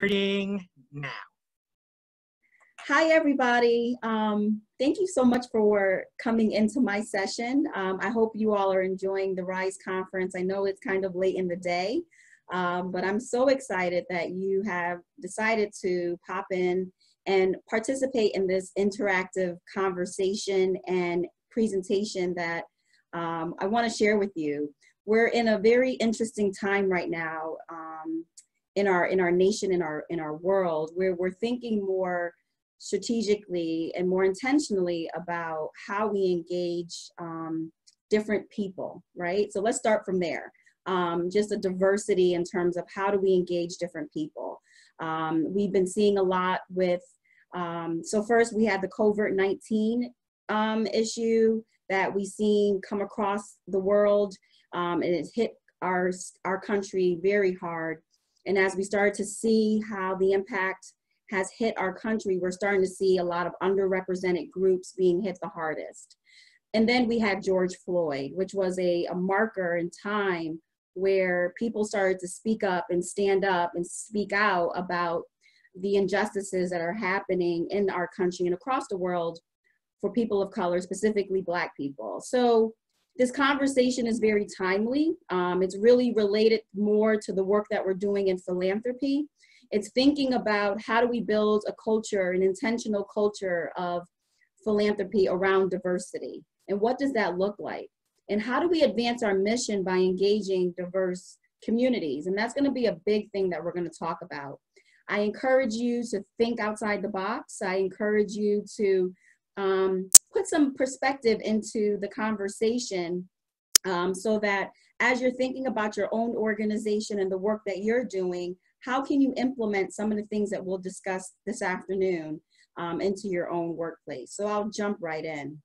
Starting now. Hi, everybody. Thank you so much for coming into my session. I hope you all are enjoying the RISE conference. I know it's kind of late in the day, but I'm so excited that you have decided to pop in and participate in this interactive conversation and presentation that I want to share with you. We're in a very interesting time right now in our nation, in our world, where we're thinking more strategically and more intentionally about how we engage different people, right? So let's start from there. Just a diversity in terms of how do we engage different people. We've been seeing a lot with, so first we had the COVID-19 issue that we've seen come across the world, and it's hit our country very hard. And as we started to see how the impact has hit our country, we're starting to see a lot of underrepresented groups being hit the hardest. And then we had George Floyd, which was a marker in time where people started to speak up and stand up and speak out about the injustices that are happening in our country and across the world for people of color, specifically Black people. So this conversation is very timely. It's really related more to the work that we're doing in philanthropy. It's thinking about how do we build a culture, an intentional culture of philanthropy around diversity, and what does that look like? And how do we advance our mission by engaging diverse communities? And that's going to be a big thing that we're going to talk about. I encourage you to think outside the box. I encourage you to put some perspective into the conversation so that as you're thinking about your own organization and the work that you're doing, how can you implement some of the things that we'll discuss this afternoon into your own workplace? So I'll jump right in.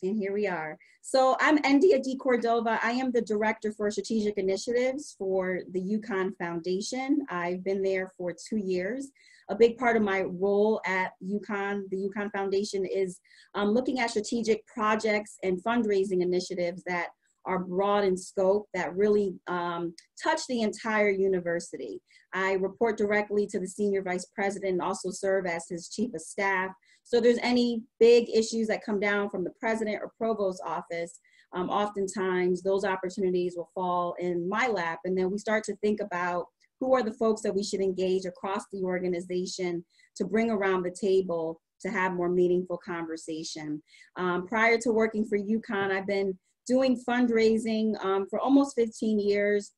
And here we are. So I'm Endia DeCordova. I am the Director for Strategic Initiatives for the UConn Foundation. I've been there for 2 years. A big part of my role at UConn, the UConn Foundation, is looking at strategic projects and fundraising initiatives that are broad in scope, that really touch the entire university. I report directly to the Senior Vice President and also serve as his Chief of Staff. So there's any big issues that come down from the President or Provost's office, oftentimes those opportunities will fall in my lap, and then we start to think about who are the folks that we should engage across the organization to bring around the table to have more meaningful conversation. Prior to working for UConn, I've been doing fundraising for almost 15 years,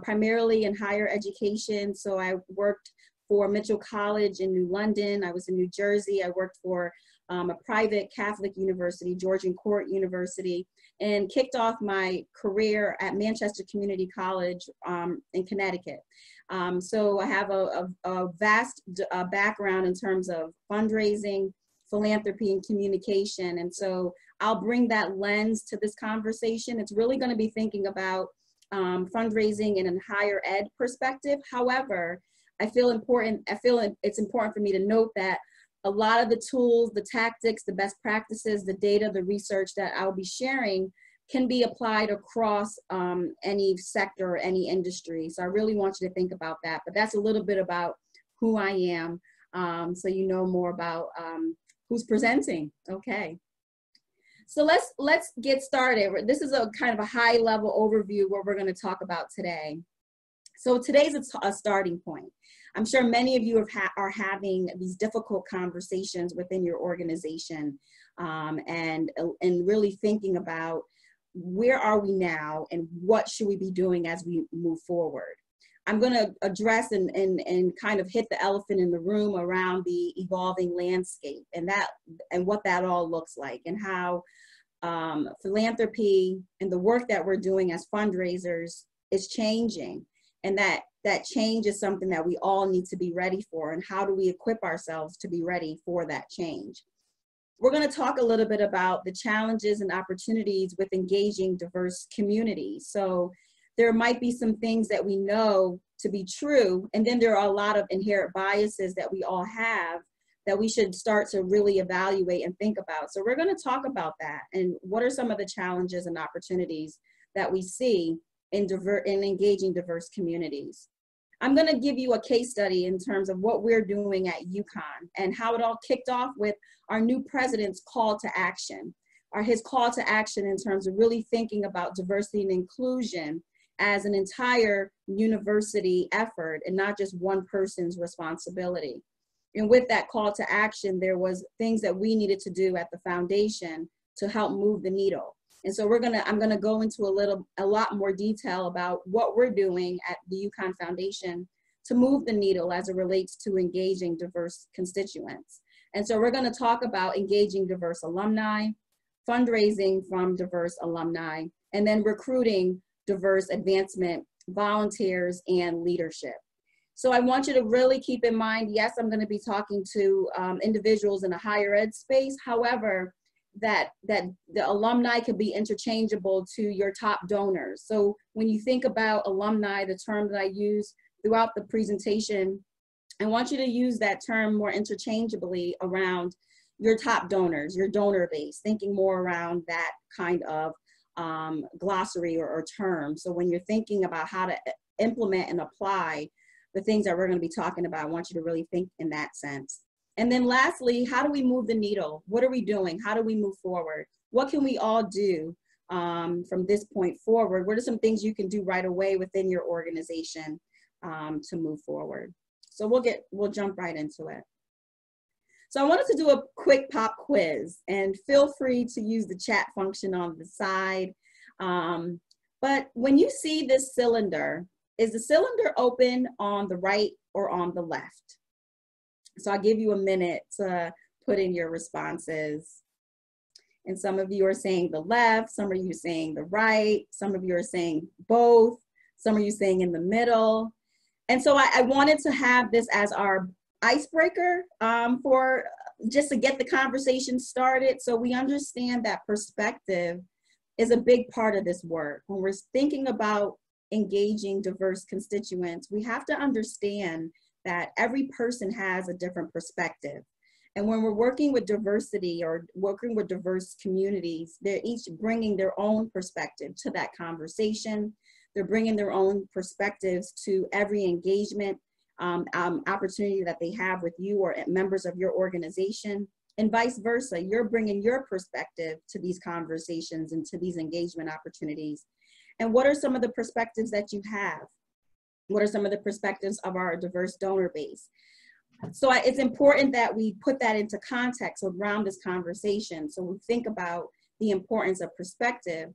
primarily in higher education. So I worked for Mitchell College in New London. I was in New Jersey. I worked for a private Catholic university, Georgian Court University, and kicked off my career at Manchester Community College in Connecticut. So I have a vast background in terms of fundraising, philanthropy, and communication. And so I'll bring that lens to this conversation. It's really going to be thinking about fundraising in a higher ed perspective. However, I feel it's important for me to note that a lot of the tools, the tactics, the best practices, the data, the research that I'll be sharing can be applied across any sector or any industry. So I really want you to think about that. But that's a little bit about who I am, so you know more about who's presenting. Okay. So let's get started. This is a kind of a high level overview what we're going to talk about today. So today's a starting point. I'm sure many of you are having these difficult conversations within your organization and really thinking about where are we now and what should we be doing as we move forward. I'm going to address and kind of hit the elephant in the room around the evolving landscape and what that all looks like, and how philanthropy and the work that we're doing as fundraisers is changing, and that change is something that we all need to be ready for, and how do we equip ourselves to be ready for that change. We're going to talk a little bit about the challenges and opportunities with engaging diverse communities. So there might be some things that we know to be true, and then there are a lot of inherent biases that we all have that we should start to really evaluate and think about. So we're going to talk about that and what are some of the challenges and opportunities that we see in engaging diverse communities. I'm going to give you a case study in terms of what we're doing at UConn and how it all kicked off with our new president's call to action, or his call to action in terms of really thinking about diversity and inclusion as an entire university effort and not just one person's responsibility. And with that call to action, there was things that we needed to do at the foundation to help move the needle. And so I'm gonna go into a lot more detail about what we're doing at the UConn Foundation to move the needle as it relates to engaging diverse constituents. And so we're gonna talk about engaging diverse alumni, fundraising from diverse alumni, and then recruiting diverse advancement volunteers and leadership. So I want you to really keep in mind, yes, I'm gonna be talking to individuals in a higher ed space. However, that the alumni could be interchangeable to your top donors. So when you think about alumni, the term that I use throughout the presentation, I want you to use that term more interchangeably around your top donors, your donor base, thinking more around that kind of glossary or term. So when you're thinking about how to implement and apply the things that we're going to be talking about, I want you to really think in that sense. And then lastly, how do we move the needle? What are we doing? How do we move forward? What can we all do from this point forward? What are some things you can do right away within your organization to move forward? So we'll jump right into it. So I wanted to do a quick pop quiz, and feel free to use the chat function on the side. But when you see this cylinder, is the cylinder open on the right or on the left? So I'll give you a minute to put in your responses. And some of you are saying the left, some of you are saying the right, some of you are saying both, some of you saying in the middle. And so I wanted to have this as our icebreaker for just to get the conversation started, so we understand that perspective is a big part of this work. When we're thinking about engaging diverse constituents, we have to understand that every person has a different perspective. And when we're working with diversity or working with diverse communities, they're each bringing their own perspective to that conversation. They're bringing their own perspectives to every engagement opportunity that they have with you or members of your organization, and vice versa. You're bringing your perspective to these conversations and to these engagement opportunities. And what are some of the perspectives that you have? What are some of the perspectives of our diverse donor base? So it's important that we put that into context around this conversation. So we think about the importance of perspective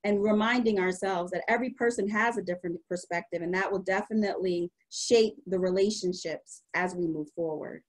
and reminding ourselves that every person has a different perspective, and that will definitely shape the relationships as we move forward.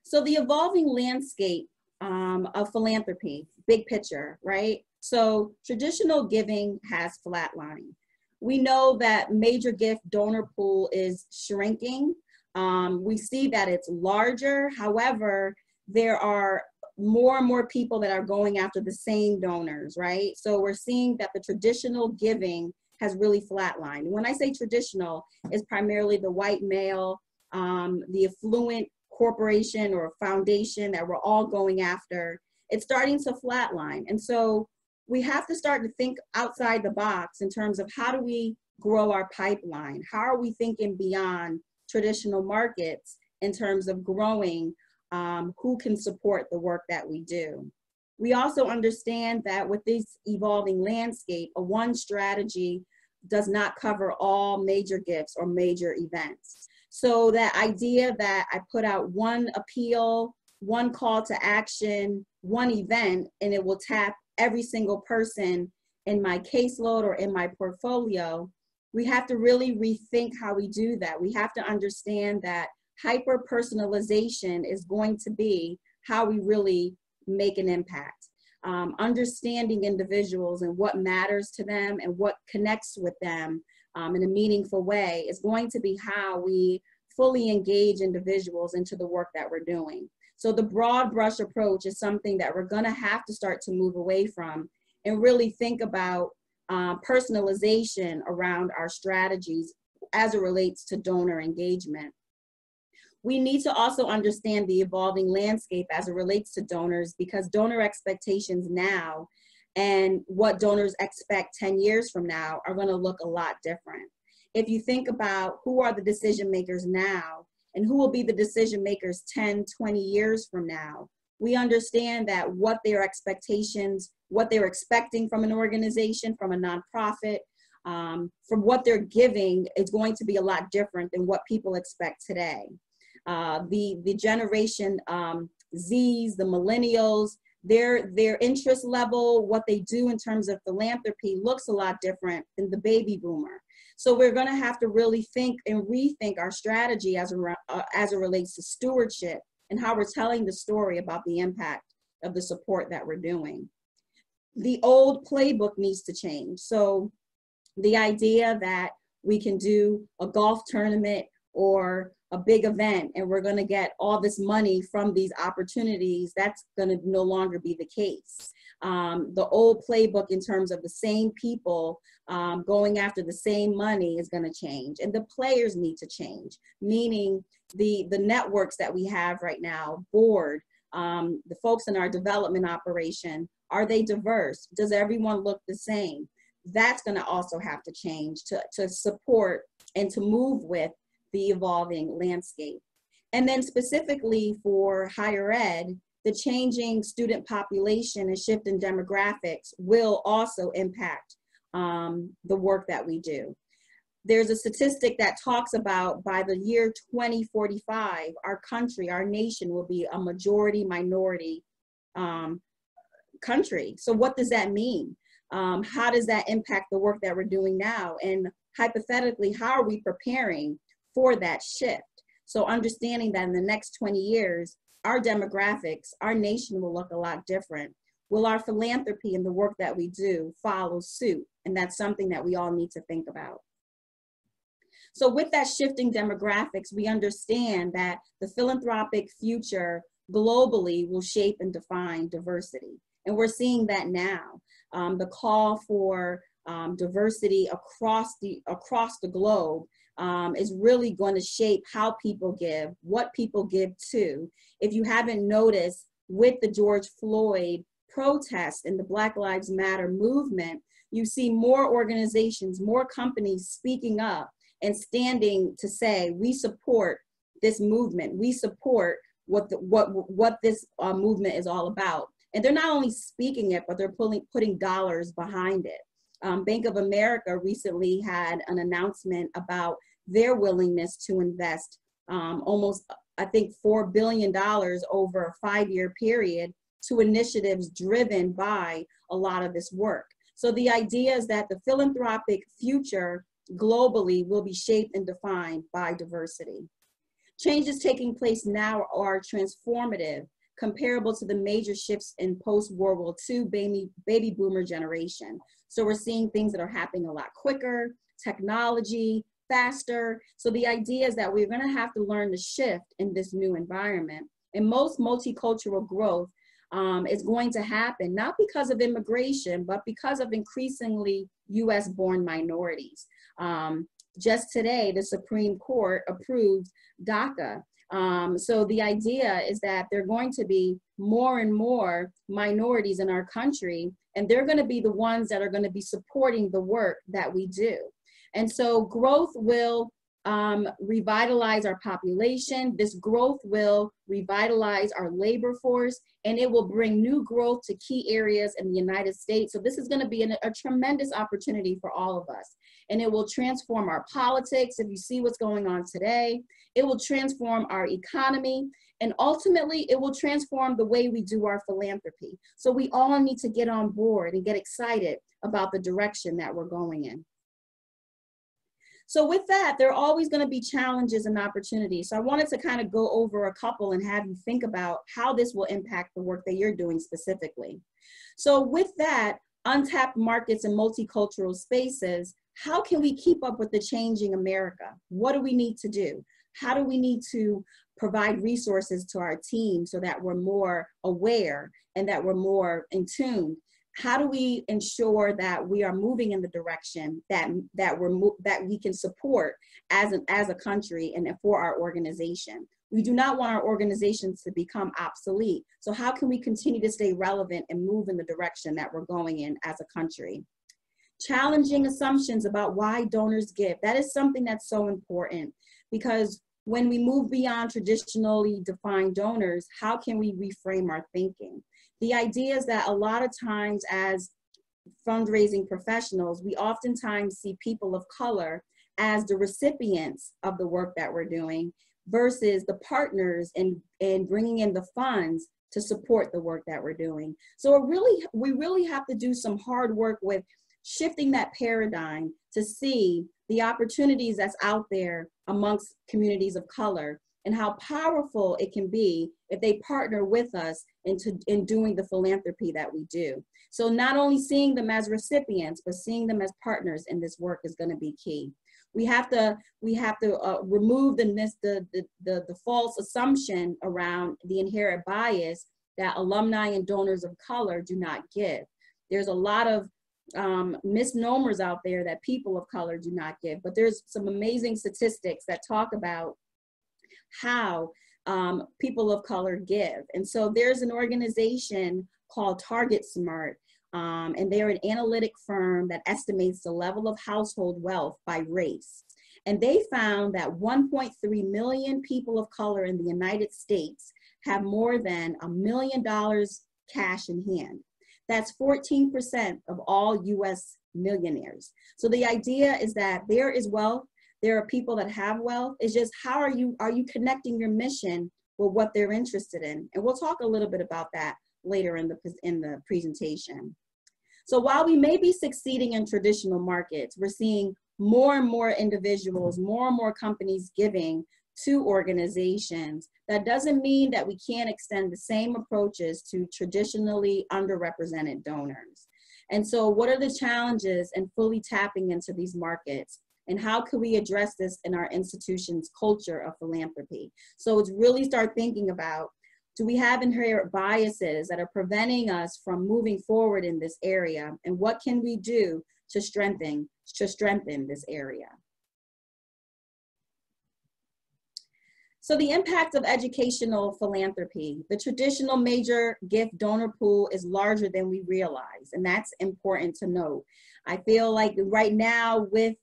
So the evolving landscape of philanthropy, big picture, right? So traditional giving has flatlined. We know that major gift donor pool is shrinking. We see that it's larger. However, there are more and more people that are going after the same donors, right? So we're seeing that the traditional giving has really flatlined. When I say traditional, it's primarily the white male, the affluent corporation or foundation that we're all going after. It's starting to flatline. And so we have to start to think outside the box in terms of how do we grow our pipeline? How are we thinking beyond traditional markets in terms of growing who can support the work that we do? We also understand that with this evolving landscape, a one strategy does not cover all major gifts or major events. So that idea that I put out one appeal, one call to action, one event, and it will tap every single person in my caseload or in my portfolio, we have to really rethink how we do that. We have to understand that hyper-personalization is going to be how we really make an impact. Understanding individuals and what matters to them and what connects with them in a meaningful way is going to be how we fully engage individuals into the work that we're doing. So the broad brush approach is something that we're gonna have to start to move away from and really think about personalization around our strategies as it relates to donor engagement. We need to also understand the evolving landscape as it relates to donors, because donor expectations now and what donors expect 10 years from now are going to look a lot different. If you think about who are the decision makers now and who will be the decision makers 10, 20 years from now, we understand that what their expectations, what they're expecting from an organization, from a nonprofit, from what they're giving is going to be a lot different than what people expect today. The generation Zs, the millennials, their interest level, what they do in terms of philanthropy looks a lot different than the baby boomer. So we're going to have to really think and rethink our strategy as it relates to stewardship and how we're telling the story about the impact of the support that we're doing. The old playbook needs to change. So the idea that we can do a golf tournament or a big event and we're going to get all this money from these opportunities, that's going to no longer be the case. The old playbook in terms of the same people going after the same money is going to change, and the players need to change, meaning the networks that we have right now, board, the folks in our development operation, are they diverse? Does everyone look the same? That's going to also have to change to support and to move with the evolving landscape. And then specifically for higher ed, the changing student population and shift in demographics will also impact the work that we do. There's a statistic that talks about by the year 2045, our country, our nation will be a majority minority country. So what does that mean? How does that impact the work that we're doing now? And hypothetically, how are we preparing for that shift? So understanding that in the next 20 years, our demographics, our nation will look a lot different. Will our philanthropy and the work that we do follow suit? And that's something that we all need to think about. So with that shifting demographics, we understand that the philanthropic future globally will shape and define diversity. And we're seeing that now. The call for diversity across the globe is really going to shape how people give, what people give to. If you haven't noticed, with the George Floyd protests and the Black Lives Matter movement, you see more organizations, more companies speaking up and standing to say, we support this movement. We support what this movement is all about. And they're not only speaking it, but they're putting dollars behind it. Bank of America recently had an announcement about their willingness to invest almost, I think, $4 billion over a 5-year period to initiatives driven by a lot of this work. So the idea is that the philanthropic future globally will be shaped and defined by diversity. Changes taking place now are transformative, comparable to the major shifts in post-World War II baby boomer generation. So we're seeing things that are happening a lot quicker, technology, faster. So the idea is that we're going to have to learn to shift in this new environment. And most multicultural growth is going to happen, not because of immigration, but because of increasingly US-born minorities. Just today, the Supreme Court approved DACA. So the idea is that there are going to be more and more minorities in our country, and they're going to be the ones that are going to be supporting the work that we do. And so growth will revitalize our population. This growth will revitalize our labor force, and it will bring new growth to key areas in the United States. So this is going to be a tremendous opportunity for all of us. And it will transform our politics. If you see what's going on today, it will transform our economy. And ultimately, it will transform the way we do our philanthropy. So we all need to get on board and get excited about the direction that we're going in. So with that, there are always going to be challenges and opportunities. So I wanted to kind of go over a couple and have you think about how this will impact the work that you're doing specifically. So with that, untapped markets and multicultural spaces, how can we keep up with the changing America? What do we need to do? How do we need to provide resources to our team so that we're more aware and that we're more in tune? how do we ensure that we are moving in the direction that we can support as a country and for our organization? We do not want our organizations to become obsolete. So how can we continue to stay relevant and move in the direction that we're going in as a country? Challenging assumptions about why donors give. That is something that's so important, because when we move beyond traditionally defined donors, how can we reframe our thinking? The idea is that a lot of times as fundraising professionals, we oftentimes see people of color as the recipients of the work that we're doing versus the partners in bringing in the funds to support the work that we're doing. So we really have to do some hard work with shifting that paradigm to see the opportunities that's out there amongst communities of color and how powerful it can be if they partner with us in doing the philanthropy that we do. So not only seeing them as recipients, but seeing them as partners in this work is going to be key. We have to remove the false assumption around the inherent bias that alumni and donors of color do not give. There's a lot of misnomers out there that people of color do not give, but there's some amazing statistics that talk about how people of color give. And so there's an organization called Target Smart, and they're an analytic firm that estimates the level of household wealth by race. And they found that 1.3 million people of color in the United States have more than $1 million cash in hand. That's 14% of all US millionaires. So the idea is that there is wealth, there are people that have wealth. It's just how are you connecting your mission with what they're interested in? And we'll talk a little bit about that later in the presentation. So while we may be succeeding in traditional markets, we're seeing more and more individuals, more and more companies giving to organizations. That doesn't mean that we can't extend the same approaches to traditionally underrepresented donors. And so what are the challenges in fully tapping into these markets? And how can we address this in our institution's culture of philanthropy? So it's really start thinking about, do we have inherent biases that are preventing us from moving forward in this area? And what can we do to strengthen this area? So the impact of educational philanthropy. The traditional major gift donor pool is larger than we realize, and that's important to note. I feel like right now with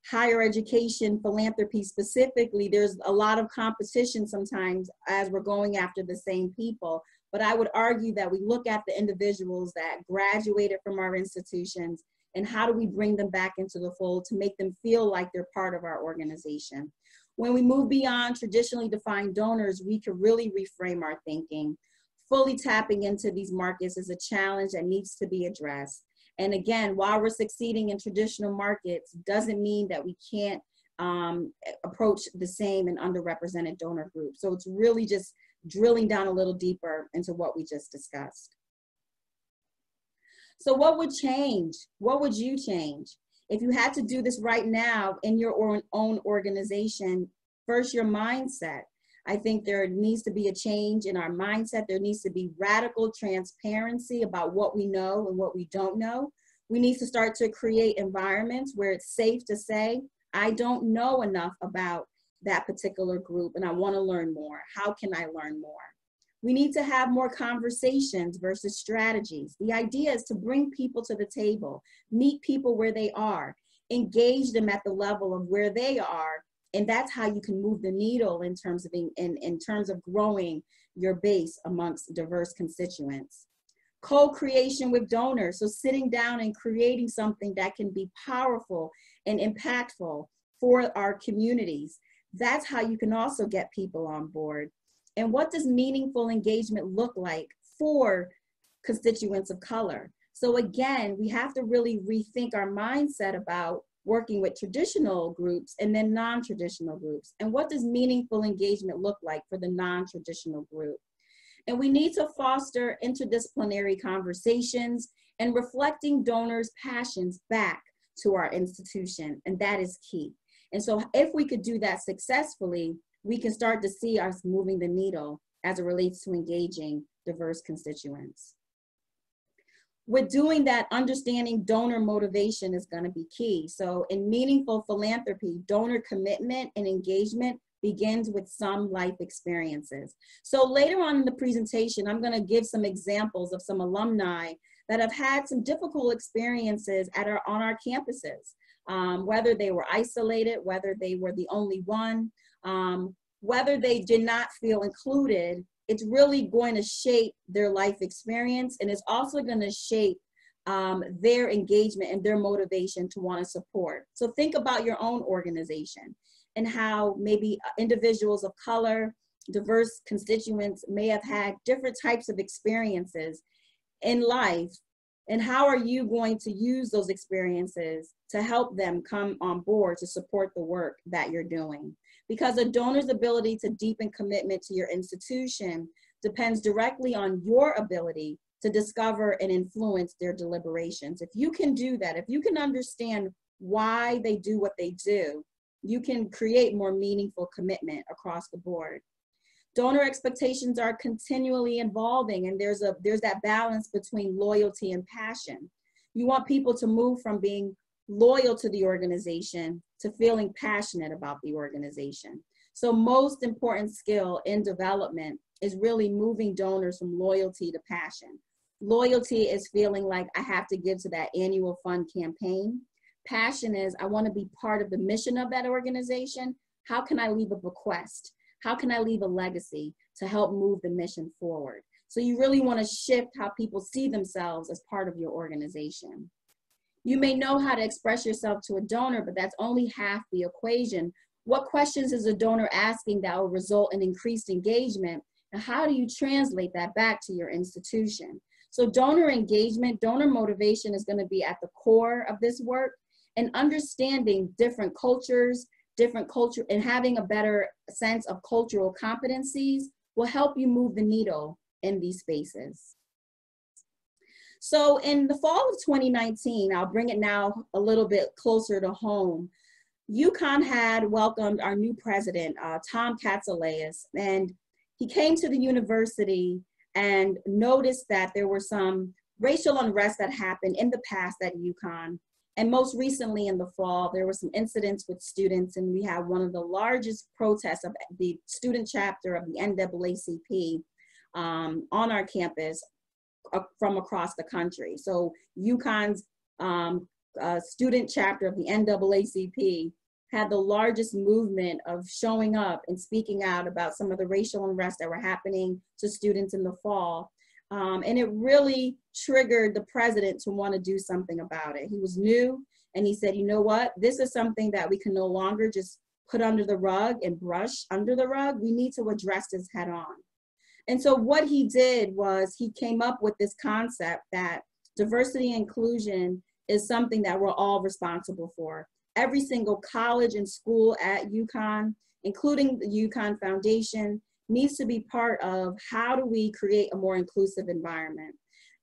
higher education philanthropy specifically, there's a lot of competition sometimes as we're going after the same people. But I would argue that we look at the individuals that graduated from our institutions and how do we bring them back into the fold to make them feel like they're part of our organization. When we move beyond traditionally defined donors, we can really reframe our thinking. Fully tapping into these markets is a challenge that needs to be addressed. And again, while we're succeeding in traditional markets, doesn't mean that we can't approach the same in underrepresented donor groups. So it's really just drilling down a little deeper into what we just discussed. So what would change? What would you change? If you had to do this right now in your own organization, first your mindset. I think there needs to be a change in our mindset. There needs to be radical transparency about what we know and what we don't know. We need to start to create environments where it's safe to say, I don't know enough about that particular group and I want to learn more. How can I learn more? We need to have more conversations versus strategies. The idea is to bring people to the table, meet people where they are, engage them at the level of where they are, and that's how you can move the needle in terms of growing your base amongst diverse constituents. Co-creation with donors, so sitting down and creating something that can be powerful and impactful for our communities. That's how you can also get people on board. And what does meaningful engagement look like for constituents of color? So again, we have to really rethink our mindset about working with traditional groups and then non-traditional groups. And what does meaningful engagement look like for the non-traditional group? And we need to foster interdisciplinary conversations and reflecting donors' passions back to our institution, and that is key. And so if we could do that successfully, we can start to see us moving the needle as it relates to engaging diverse constituents. with doing that, understanding donor motivation is going to be key. So in meaningful philanthropy, donor commitment and engagement begins with some life experiences. So later on in the presentation, I'm going to give some examples of some alumni that have had some difficult experiences on our campuses, whether they were isolated, whether they were the only one, whether they did not feel included. It's really going to shape their life experience, and it's also going to shape their engagement and their motivation to want to support. So think about your own organization and how maybe individuals of color, diverse constituents may have had different types of experiences in life, and how are you going to use those experiences to help them come on board to support the work that you're doing? Because a donor's ability to deepen commitment to your institution depends directly on your ability to discover and influence their deliberations. If you can do that, if you can understand why they do what they do, you can create more meaningful commitment across the board. Donor expectations are continually evolving, and there's that balance between loyalty and passion. You want people to move from being loyal to the organization to feeling passionate about the organization. So most important skill in development is really moving donors from loyalty to passion. Loyalty is feeling like I have to give to that annual fund campaign. Passion is I want to be part of the mission of that organization. How can I leave a bequest? How can I leave a legacy to help move the mission forward? So you really want to shift how people see themselves as part of your organization. You may know how to express yourself to a donor, but that's only half the equation. What questions is a donor asking that will result in increased engagement? And how do you translate that back to your institution? So donor engagement, donor motivation is going to be at the core of this work, and understanding different cultures, and having a better sense of cultural competencies will help you move the needle in these spaces. So in the fall of 2019, I'll bring it now a little bit closer to home. UConn had welcomed our new president, Tom Katsouleas, and he came to the university and noticed that there were some racial unrest that happened in the past at UConn. And most recently in the fall, there were some incidents with students, and we had one of the largest protests of the student chapter of the NAACP on our campus from across the country. So UConn's student chapter of the NAACP had the largest movement of showing up and speaking out about some of the racial unrest that were happening to students in the fall. And it really triggered the president to want to do something about it. He was new, and he said, you know what, this is something that we can no longer just put under the rug and brush under the rug. We need to address this head on. And so what he did was he came up with this concept that diversity and inclusion is something that we're all responsible for. Every single college and school at UConn, including the UConn Foundation, needs to be part of how do we create a more inclusive environment.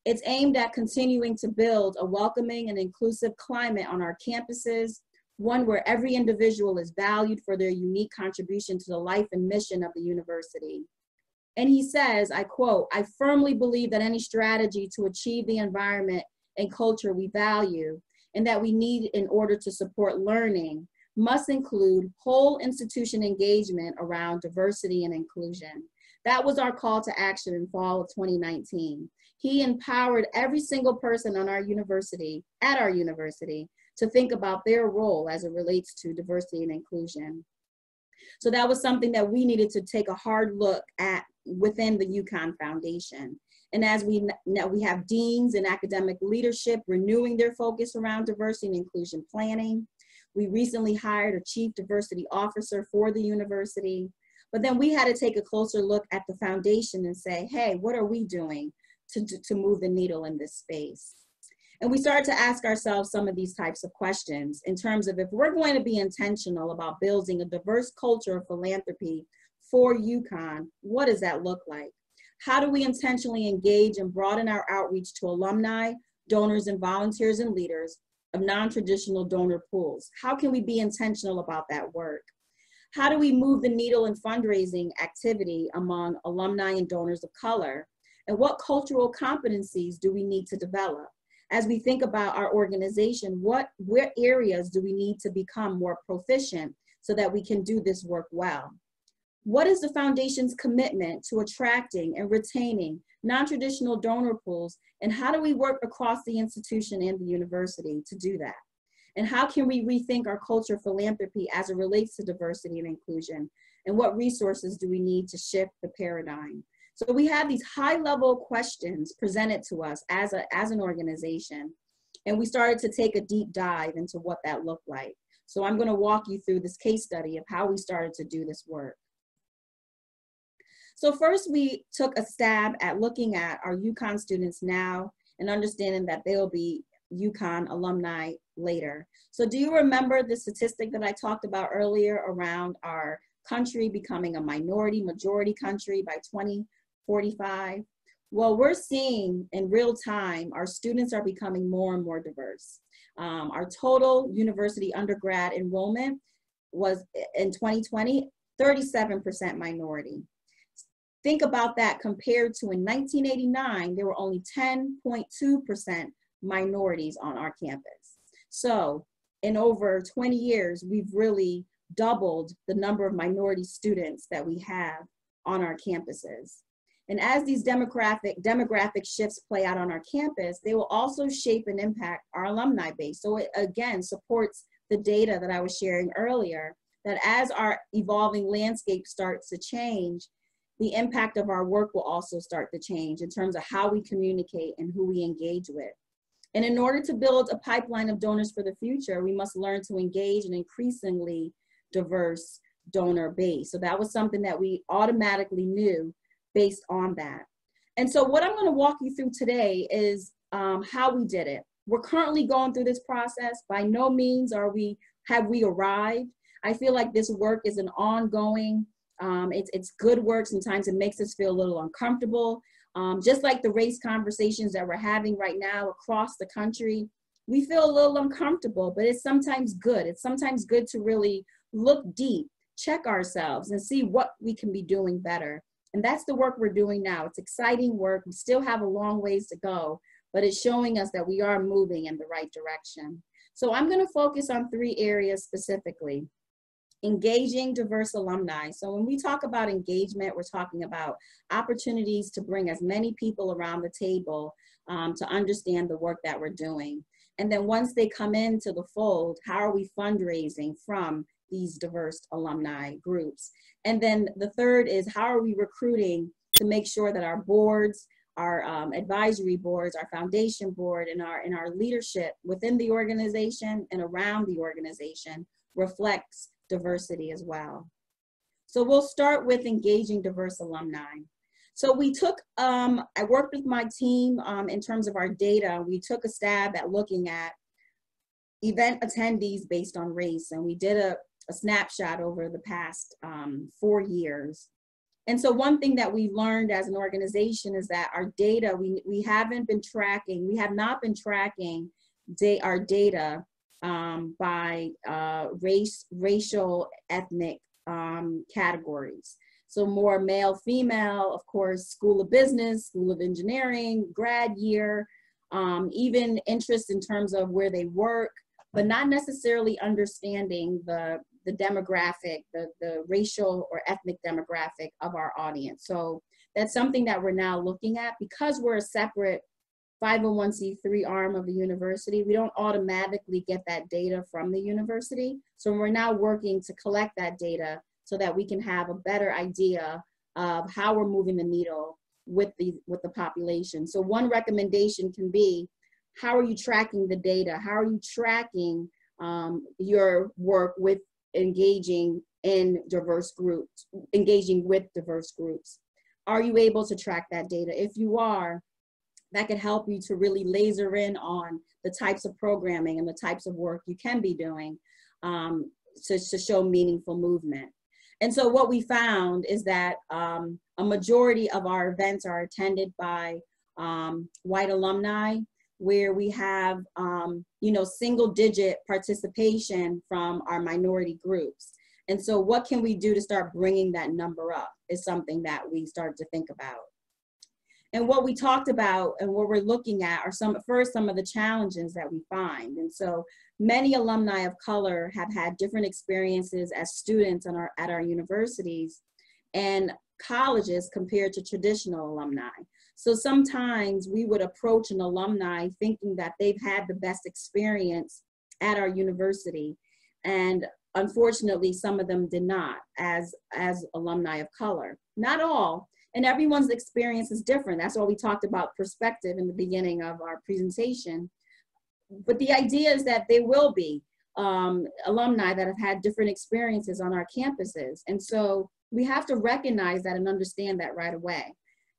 It's aimed at continuing to build a welcoming and inclusive climate on our campuses, one where every individual is valued for their unique contribution to the life and mission of the university. And he says, I quote, I firmly believe that any strategy to achieve the environment and culture we value and that we need in order to support learning must include whole institution engagement around diversity and inclusion. That was our call to action in fall of 2019. He empowered every single person on our university, to think about their role as it relates to diversity and inclusion. So that was something that we needed to take a hard look at within the UConn Foundation. And as we have deans and academic leadership renewing their focus around diversity and inclusion planning. We recently hired a chief diversity officer for the university, but then we had to take a closer look at the foundation and say, hey, what are we doing to move the needle in this space? And we started to ask ourselves some of these types of questions in terms of if we're going to be intentional about building a diverse culture of philanthropy for UConn, what does that look like? How do we intentionally engage and broaden our outreach to alumni, donors, and volunteers and leaders of non-traditional donor pools? How can we be intentional about that work? How do we move the needle in fundraising activity among alumni and donors of color? And what cultural competencies do we need to develop? as we think about our organization, what areas do we need to become more proficient so that we can do this work well? What is the foundation's commitment to attracting and retaining non-traditional donor pools, and how do we work across the institution and the university to do that? And how can we rethink our culture of philanthropy as it relates to diversity and inclusion? And what resources do we need to shift the paradigm? So we have these high-level questions presented to us as an organization, and we started to take a deep dive into what that looked like. So I'm going to walk you through this case study of how we started to do this work. So first, we took a stab at looking at our UConn students now and understanding that they'll be UConn alumni later. So do you remember the statistic that I talked about earlier around our country becoming a majority country by 2045? Well, we're seeing in real time, our students are becoming more and more diverse. Our total university undergrad enrollment was in 2020, 37% minority. Think about that compared to in 1989, there were only 10.2% minorities on our campus. So in over 20 years, we've really doubled the number of minority students that we have on our campuses. And as these demographic shifts play out on our campus, they will also shape and impact our alumni base. So it again supports the data that I was sharing earlier, that as our evolving landscape starts to change, the impact of our work will also start to change in terms of how we communicate and who we engage with. And in order to build a pipeline of donors for the future, we must learn to engage an increasingly diverse donor base. So that was something that we automatically knew based on that. And so what I'm going to walk you through today is how we did it. We're currently going through this process. By no means have we arrived. I feel like this work is an ongoing, it's good work. Sometimes it makes us feel a little uncomfortable. Just like the race conversations that we're having right now across the country, we feel a little uncomfortable, but it's sometimes good. It's sometimes good to really look deep, check ourselves, and see what we can be doing better. And that's the work we're doing now. It's exciting work. We still have a long ways to go, but it's showing us that we are moving in the right direction. So I'm going to focus on 3 areas specifically. Engaging diverse alumni. So when we talk about engagement, we're talking about opportunities to bring as many people around the table to understand the work that we're doing. And then once they come into the fold, how are we fundraising from these diverse alumni groups? And then the third is, how are we recruiting to make sure that our boards, our advisory boards, our foundation board, and our leadership within the organization and around the organization reflects diversity as well. So we'll start with engaging diverse alumni. So we took, I worked with my team in terms of our data. We took a stab at looking at event attendees based on race, and we did a snapshot over the past 4 years. And so one thing that we learned as an organization is that our data, we have not been tracking our data by racial, ethnic categories. So more male, female, of course, School of Business, School of Engineering, grad year, even interest in terms of where they work, but not necessarily understanding the demographic, the racial or ethnic demographic of our audience. So that's something that we're now looking at. Because we're a separate 501c3 arm of the university, we don't automatically get that data from the university. So we're now working to collect that data so that we can have a better idea of how we're moving the needle with the population. So one recommendation can be, how are you tracking the data? How are you tracking your work with engaging in diverse groups, engaging with diverse groups? Are you able to track that data? If you are, that can help you to really laser in on the types of programming and the types of work you can be doing to show meaningful movement. And so what we found is that a majority of our events are attended by white alumni, where we have single-digit participation from our minority groups. And so what can we do to start bringing that number up is something that we start to think about. And what we talked about and what we're looking at are some of the challenges that we find. And so many alumni of color have had different experiences as students at our universities and colleges compared to traditional alumni. So sometimes we would approach an alumni thinking that they've had the best experience at our university. And unfortunately, some of them did not as alumni of color. Not all, and everyone's experience is different. That's why we talked about perspective in the beginning of our presentation. But the idea is that there will be alumni that have had different experiences on our campuses. And so we have to recognize that and understand that right away.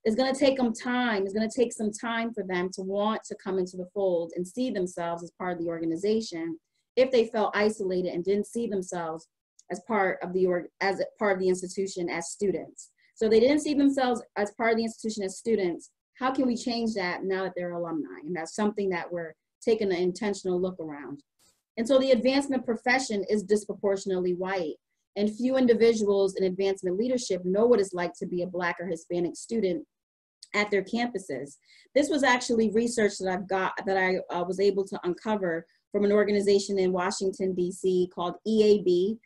It's going to take them time. It's going to take some time for them to want to come into the fold and see themselves as part of the organization if they felt isolated and didn't see themselves as part of the institution as students. So they didn't see themselves as part of the institution as students. How can we change that now that they're alumni? And that's something that we're taking an intentional look around. And so the advancement profession is disproportionately white, and few individuals in advancement leadership know what it's like to be a Black or Hispanic student at their campuses. This was actually research that I was able to uncover from an organization in Washington, D.C. called EAB.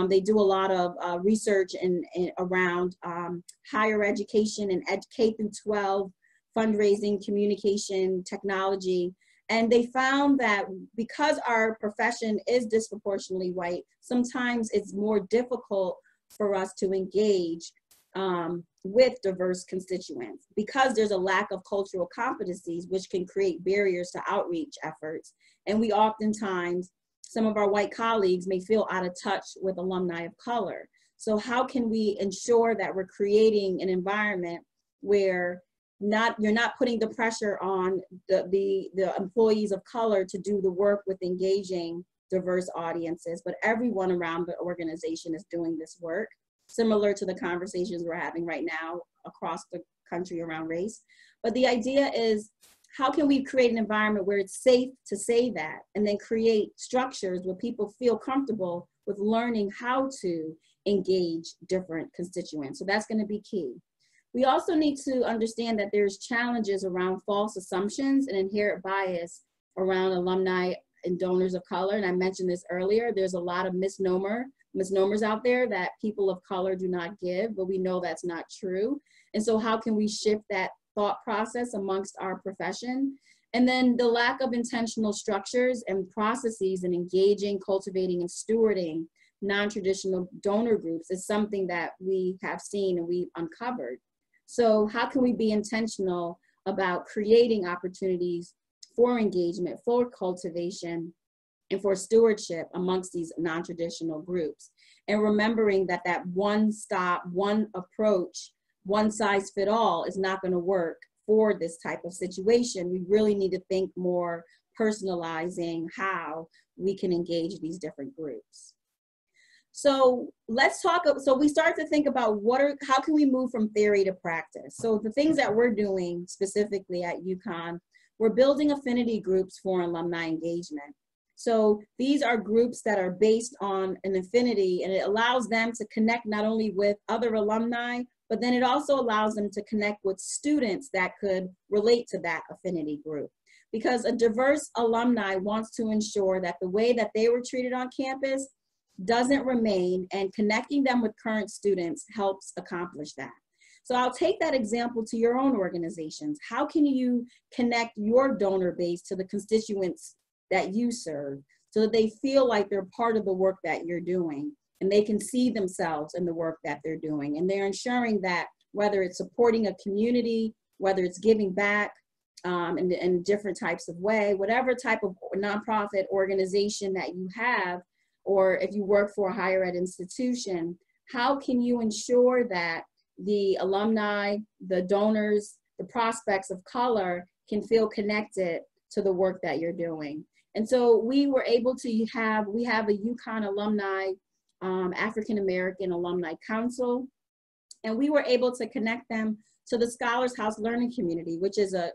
They do a lot of research around higher education and K through 12, fundraising, communication, technology. And they found that because our profession is disproportionately white, sometimes it's more difficult for us to engage with diverse constituents because there's a lack of cultural competencies, which can create barriers to outreach efforts. And we oftentimes, some of our white colleagues may feel out of touch with alumni of color. So how can we ensure that we're creating an environment where you're not putting the pressure on the employees of color to do the work with engaging diverse audiences, but everyone around the organization is doing this work, similar to the conversations we're having right now across the country around race. But the idea is, how can we create an environment where it's safe to say that, and then create structures where people feel comfortable with learning how to engage different constituents? So that's going to be key. We also need to understand that there's challenges around false assumptions and inherent bias around alumni and donors of color. And I mentioned this earlier, there's a lot of misnomers out there that people of color do not give, but we know that's not true. And so how can we shift that thought process amongst our profession? And then the lack of intentional structures and processes in engaging, cultivating, and stewarding non-traditional donor groups is something that we have seen and we've uncovered. So how can we be intentional about creating opportunities for engagement, for cultivation, and for stewardship amongst these non-traditional groups? And remembering that that one stop, one approach, one size fit all is not going to work for this type of situation. We really need to think more personalizing how we can engage these different groups. So let's talk, so we start to think about how can we move from theory to practice? So the things that we're doing specifically at UConn, we're building affinity groups for alumni engagement. So these are groups that are based on an affinity, and it allows them to connect not only with other alumni, but then it also allows them to connect with students that could relate to that affinity group. Because a diverse alumni wants to ensure that the way that they were treated on campus doesn't remain, and connecting them with current students helps accomplish that. So I'll take that example to your own organizations. How can you connect your donor base to the constituents that you serve so that they feel like they're part of the work that you're doing and they can see themselves in the work that they're doing? And they're ensuring that whether it's supporting a community, whether it's giving back in different types of way, whatever type of nonprofit organization that you have, or if you work for a higher ed institution, how can you ensure that the alumni, the donors, the prospects of color can feel connected to the work that you're doing? And so we were able to we have a UConn alumni, African American Alumni Council, and we were able to connect them to the Scholars House Learning Community, which is a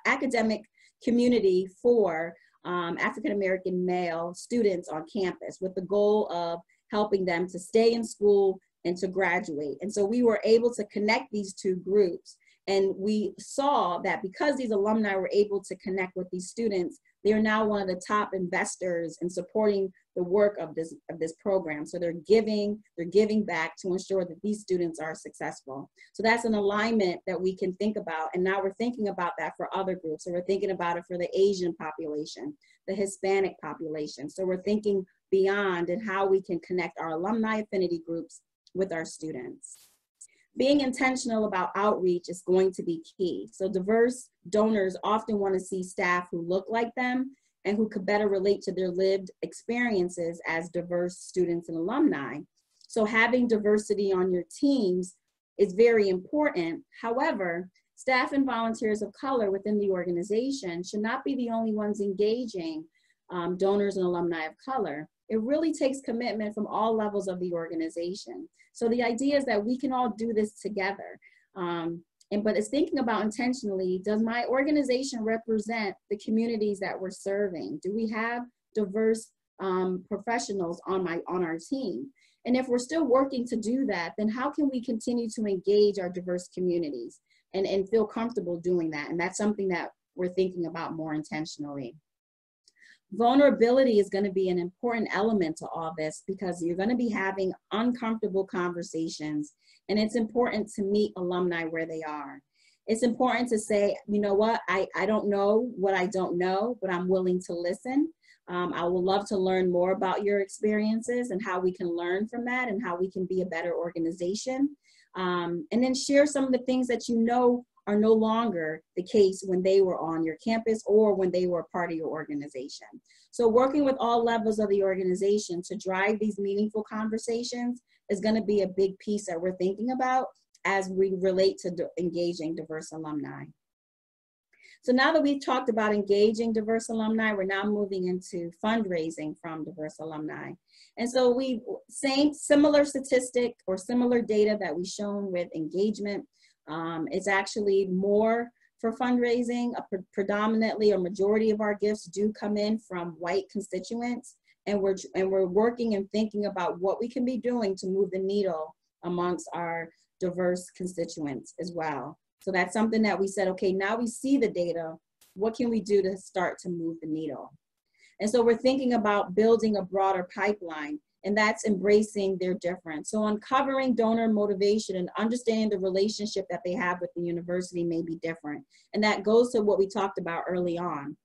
academic community for African American male students on campus, with the goal of helping them to stay in school and to graduate. And so we were able to connect these two groups. And we saw that because these alumni were able to connect with these students, they are now one of the top investors in supporting the work of this program. So they're giving back to ensure that these students are successful. So that's an alignment that we can think about. And now we're thinking about that for other groups. So we're thinking about it for the Asian population, the Hispanic population. So we're thinking beyond and how we can connect our alumni affinity groups with our students. Being intentional about outreach is going to be key. So diverse donors often want to see staff who look like them and who could better relate to their lived experiences as diverse students and alumni. So having diversity on your teams is very important. However, staff and volunteers of color within the organization should not be the only ones engaging donors and alumni of color. It really takes commitment from all levels of the organization. So the idea is that we can all do this together. But it's thinking about intentionally, does my organization represent the communities that we're serving? Do we have diverse professionals on our team? And if we're still working to do that, then how can we continue to engage our diverse communities and feel comfortable doing that? And that's something that we're thinking about more intentionally. Vulnerability is going to be an important element to all this because you're going to be having uncomfortable conversations, and it's important to meet alumni where they are. It's important to say, you know what, I don't know what I don't know, but I'm willing to listen. I would love to learn more about your experiences and how we can learn from that and how we can be a better organization. And then share some of the things that you know are no longer the case when they were on your campus or when they were a part of your organization. So working with all levels of the organization to drive these meaningful conversations is going to be a big piece that we're thinking about as we relate to engaging diverse alumni. So now that we've talked about engaging diverse alumni, we're now moving into fundraising from diverse alumni. And so similar statistic or similar data that we've shown with engagement. It's actually more for fundraising. Predominantly, a majority of our gifts do come in from white constituents, and we're working and thinking about what we can be doing to move the needle amongst our diverse constituents as well. So that's something that we said, okay, now we see the data, what can we do to start to move the needle? And so we're thinking about building a broader pipeline, and that's embracing their difference. So uncovering donor motivation and understanding the relationship that they have with the university may be different. And that goes to what we talked about early on.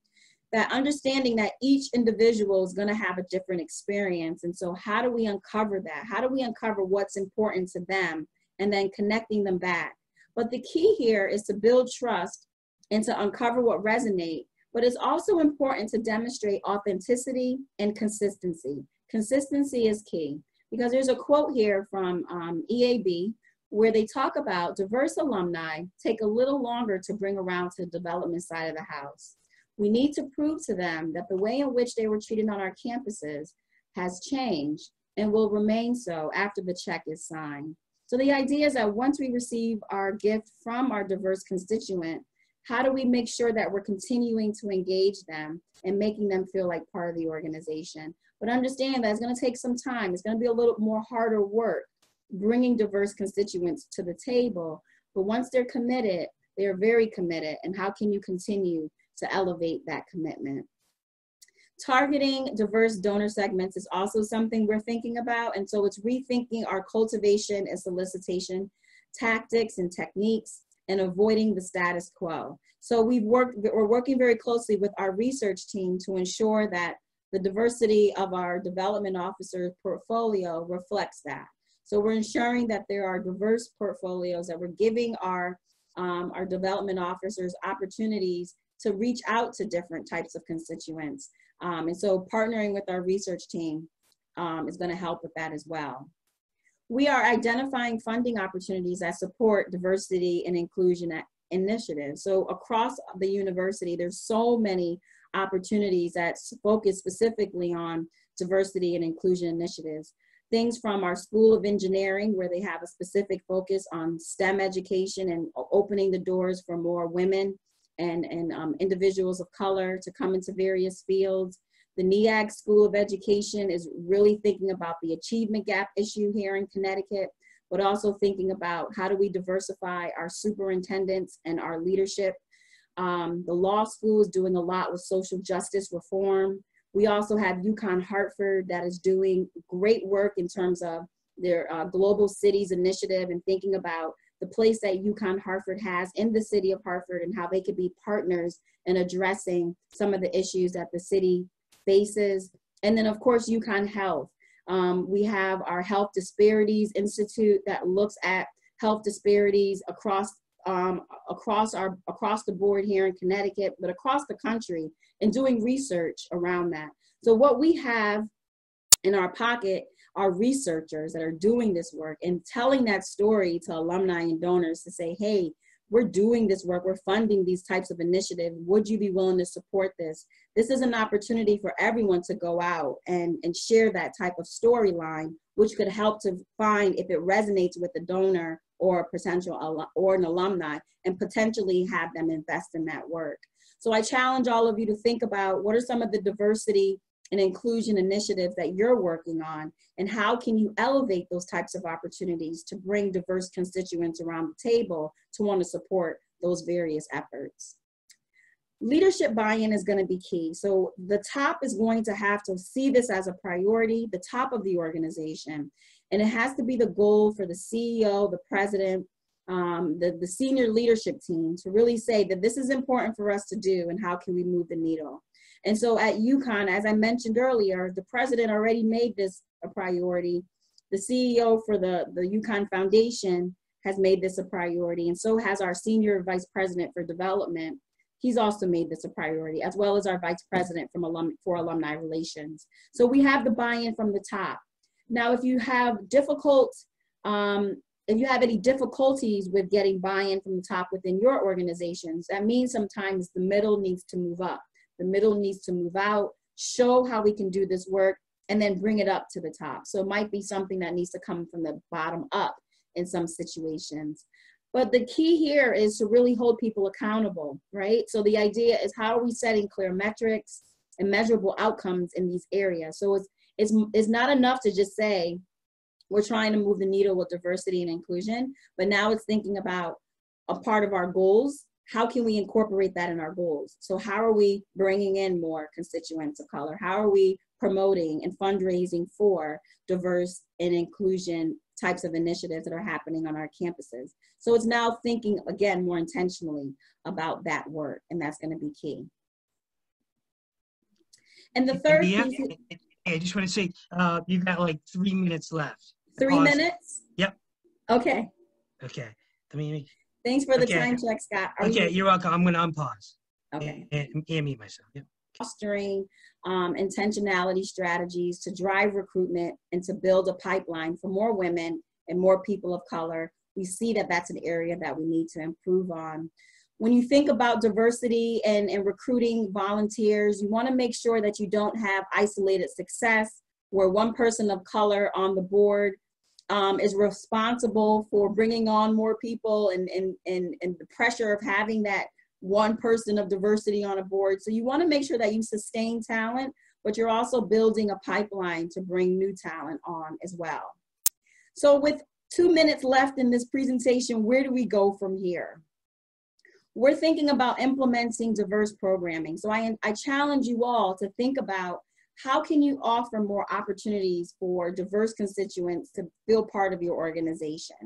That understanding that each individual is going to have a different experience. And so how do we uncover that? How do we uncover what's important to them and then connecting them back? But the key here is to build trust and to uncover what resonates. But it's also important to demonstrate authenticity and consistency. Consistency is key because there's a quote here from EAB where they talk about diverse alumni take a little longer to bring around to the development side of the house. We need to prove to them that the way in which they were treated on our campuses has changed and will remain so after the check is signed. So the idea is that once we receive our gift from our diverse constituent, how do we make sure that we're continuing to engage them and making them feel like part of the organization? But understand that it's going to take some time. It's going to be a little more harder work bringing diverse constituents to the table. But once they're committed, they're very committed. And how can you continue to elevate that commitment? Targeting diverse donor segments is also something we're thinking about. And so it's rethinking our cultivation and solicitation tactics and techniques and avoiding the status quo. So we're working very closely with our research team to ensure that the diversity of our development officer portfolio reflects that. So we're ensuring that there are diverse portfolios, that we're giving our development officers opportunities to reach out to different types of constituents. And so partnering with our research team is going to help with that as well. We are identifying funding opportunities that support diversity and inclusion initiatives. So across the university, there's so many opportunities that focus specifically on diversity and inclusion initiatives. Things from our School of Engineering, where they have a specific focus on STEM education and opening the doors for more women and individuals of color to come into various fields. The NEAG School of Education is really thinking about the achievement gap issue here in Connecticut, but also thinking about how do we diversify our superintendents and our leadership. The law school is doing a lot with social justice reform. We also have UConn Hartford that is doing great work in terms of their Global Cities Initiative and thinking about the place that UConn Hartford has in the city of Hartford and how they could be partners in addressing some of the issues that the city faces. And then of course, UConn Health. We have our Health Disparities Institute that looks at health disparities across the board here in Connecticut, but across the country, and doing research around that. So what we have in our pocket are researchers that are doing this work and telling that story to alumni and donors to say, hey, we're doing this work, we're funding these types of initiatives. Would you be willing to support this? This is an opportunity for everyone to go out and share that type of storyline, which could help to find if it resonates with the donor or a potential or an alumni, and potentially have them invest in that work. So I challenge all of you to think about what are some of the diversity and inclusion initiatives that you're working on, and how can you elevate those types of opportunities to bring diverse constituents around the table to want to support those various efforts. Leadership buy-in is going to be key. So the top is going to have to see this as a priority, the top of the organization, and it has to be the goal for the CEO, the president, the senior leadership team to really say that this is important for us to do and how can we move the needle. And so at UConn, as I mentioned earlier, the president already made this a priority. The CEO for the UConn Foundation has made this a priority, and so has our senior vice president for development. He's also made this a priority, as well as our vice president for alumni relations. So we have the buy-in from the top. Now, if you have any difficulties with getting buy-in from the top within your organizations, that means sometimes the middle needs to move up. The middle needs to move out, show how we can do this work, and then bring it up to the top. So it might be something that needs to come from the bottom up in some situations. But the key here is to really hold people accountable, right? So the idea is, how are we setting clear metrics and measurable outcomes in these areas? So it's not enough to just say, we're trying to move the needle with diversity and inclusion, but now it's thinking about a part of our goals. How can we incorporate that in our goals? So how are we bringing in more constituents of color? How are we promoting and fundraising for diverse and inclusion types of initiatives that are happening on our campuses? So it's now thinking, again, more intentionally about that work, and that's going to be key. And the third piece. I just want to say, you've got like 3 minutes left. 3 minutes? Yep. Okay. Okay. Thanks for the time check, Scott. You're welcome. I'm going to unpause. Okay. And mute myself. Yep. Fostering intentionality strategies to drive recruitment and to build a pipeline for more women and more people of color. We see that that's an area that we need to improve on. When you think about diversity and recruiting volunteers, you want to make sure that you don't have isolated success where one person of color on the board is responsible for bringing on more people and the pressure of having that one person of diversity on a board. So you want to make sure that you sustain talent, but you're also building a pipeline to bring new talent on as well. So with 2 minutes left in this presentation, where do we go from here? We're thinking about implementing diverse programming. So I challenge you all to think about, how can you offer more opportunities for diverse constituents to feel part of your organization?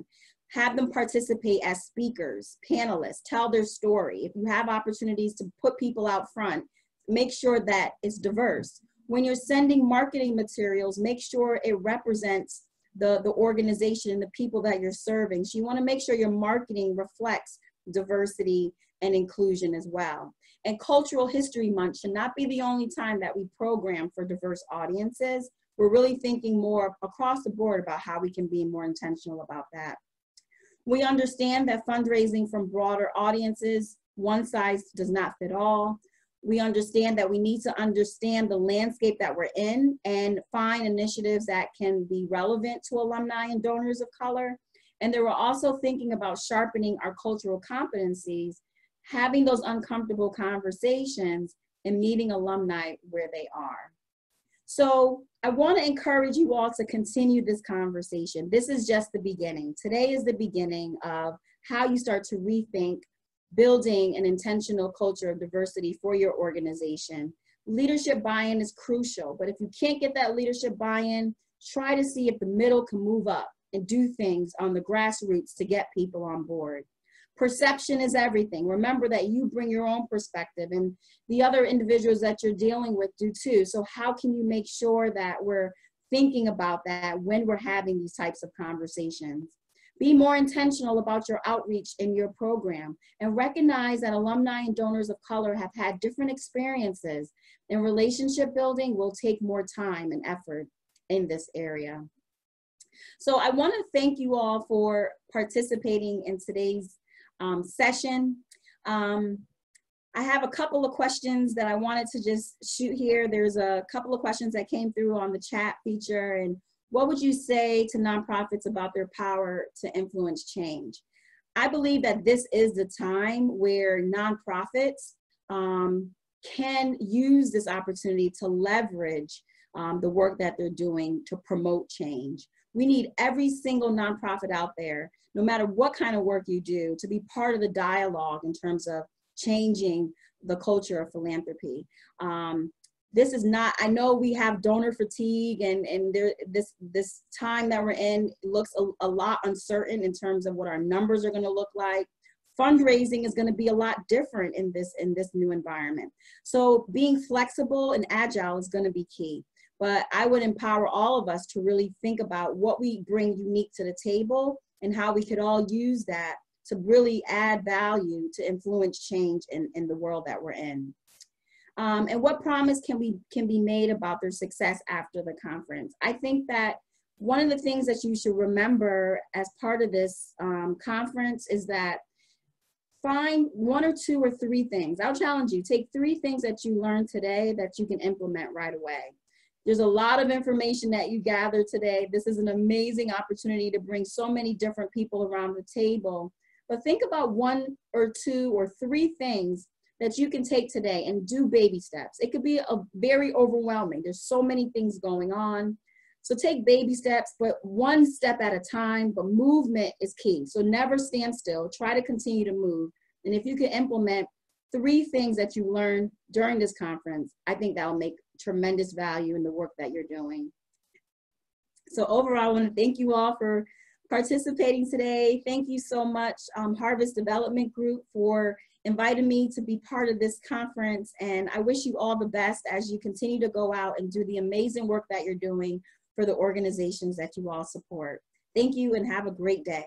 Have them participate as speakers, panelists, tell their story. If you have opportunities to put people out front, make sure that it's diverse. When you're sending marketing materials, make sure it represents the organization and the people that you're serving. So you want to make sure your marketing reflects diversity and inclusion as well. And Cultural History Month should not be the only time that we program for diverse audiences. We're really thinking more across the board about how we can be more intentional about that. We understand that fundraising from broader audiences, one size does not fit all. We understand that we need to understand the landscape that we're in and find initiatives that can be relevant to alumni and donors of color. And then we're also thinking about sharpening our cultural competencies, having those uncomfortable conversations, and meeting alumni where they are. So I want to encourage you all to continue this conversation. This is just the beginning. Today is the beginning of how you start to rethink building an intentional culture of diversity for your organization. Leadership buy-in is crucial, but if you can't get that leadership buy-in, try to see if the middle can move up and do things on the grassroots to get people on board. Perception is everything. Remember that you bring your own perspective and the other individuals that you're dealing with do too. So how can you make sure that we're thinking about that when we're having these types of conversations? Be more intentional about your outreach in your program and recognize that alumni and donors of color have had different experiences, and relationship building will take more time and effort in this area. So I want to thank you all for participating in today's session. I have a couple of questions that I wanted to just shoot here. There's a couple of questions that came through on the chat feature. And what would you say to nonprofits about their power to influence change? I believe that this is the time where nonprofits can use this opportunity to leverage the work that they're doing to promote change. We need every single nonprofit out there, no matter what kind of work you do, to be part of the dialogue in terms of changing the culture of philanthropy. This is not, I know we have donor fatigue and this time that we're in looks a lot uncertain in terms of what our numbers are gonna look like. Fundraising is gonna be a lot different in this new environment. So being flexible and agile is gonna be key. But I would empower all of us to really think about what we bring unique to the table and how we could all use that to really add value to influence change in the world that we're in. And what promise can be made about their success after the conference? I think that one of the things that you should remember as part of this conference is that find 1 or 2 or 3 things. I'll challenge you, take 3 things that you learned today that you can implement right away. There's a lot of information that you gathered today. This is an amazing opportunity to bring so many different people around the table. But think about 1 or 2 or 3 things that you can take today and do baby steps. It could be very overwhelming. There's so many things going on. So take baby steps, but 1 step at a time, but movement is key. So never stand still, try to continue to move. And if you can implement 3 things that you learned during this conference, I think that will make tremendous value in the work that you're doing. So overall, I want to thank you all for participating today. Thank you so much, Harvest Development Group, for inviting me to be part of this conference. And I wish you all the best as you continue to go out and do the amazing work that you're doing for the organizations that you all support. Thank you and have a great day.